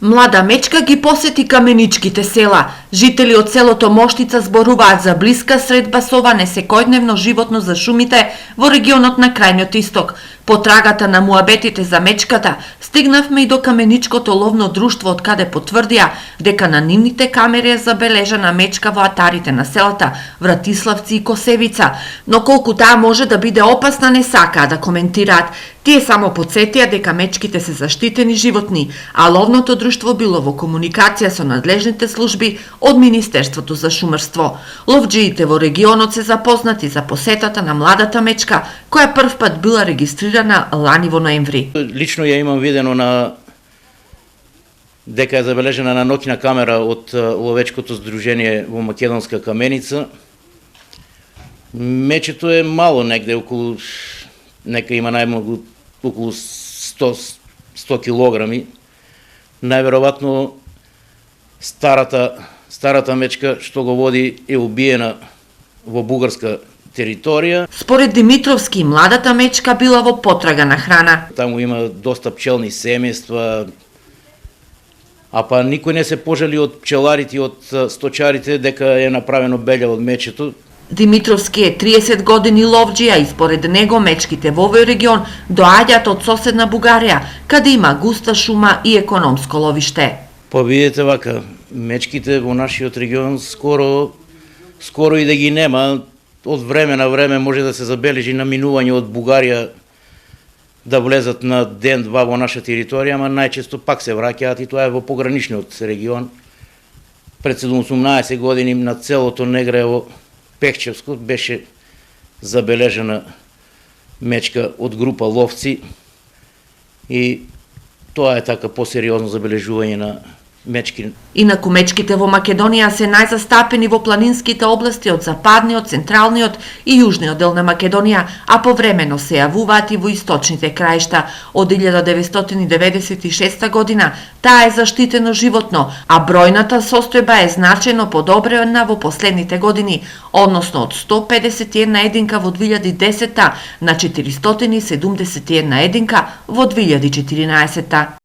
Млада мечка ги посети каменичките села. Жители од селото Моштица зборуваат за блиска средба со ова несекојдневно животно за шумите во регионот на крајниот исток. По трагата на муабетите за мечката, стигнавме и до каменичкото ловно друштво, од каде потврдија дека на нивните камери е забележана мечка во атарите на селата Вратиславци и Косевица, но колку таа може да биде опасна не сакаа да коментираат. Тие само подсетија дека мечките се заштитени животни, а ловното друштво било во комуникација со надлежните служби од Министерството за шумарство. Ловџиите во регионот се запознати за посетата на младата мечка, која прв пат била регистрирана лани во ноември. Лично ја имам видено дека е забележена на ноќна камера од ловечкото здружение во Македонска каменица. Мечето е мало, негде околу, нека има најмногу околу 100 килограми. Најверојатно старата мечка што го води е убиена во бугарска територија. Според Димитровски, младата мечка била во потрага на храна. Таму има доста пчелни семејства, а па никој не се пожали од пчеларите и од сточарите дека е направено белја од мечето. Димитровски е 30 години ловџија и според него мечките во овој регион доаѓаат од соседна Бугарија, каде има густа шума и економско ловиште. Па видите вака, мечките во нашиот регион скоро и да ги нема, од време на време може да се забележи наминување од Бугарија да влезат на ден-два во наша територија, ама најчесто пак се враќаат и тоа е во пограничниот регион. Пред 18 години на целото Негрево Пехчевско беше забележена мечка од група ловци и тоа е така посериозно забележување на мечки. Инаку мечките во Македонија се најзастапени во планинските области од западниот, централниот и јужниот дел на Македонија, а повремено се јавуваат и во источните краишта. Од 1996 година таа е заштитено животно, а бројната состојба е значајно подобрена во последните години, односно од 151 единка во 2010 на 471 единка во 2014.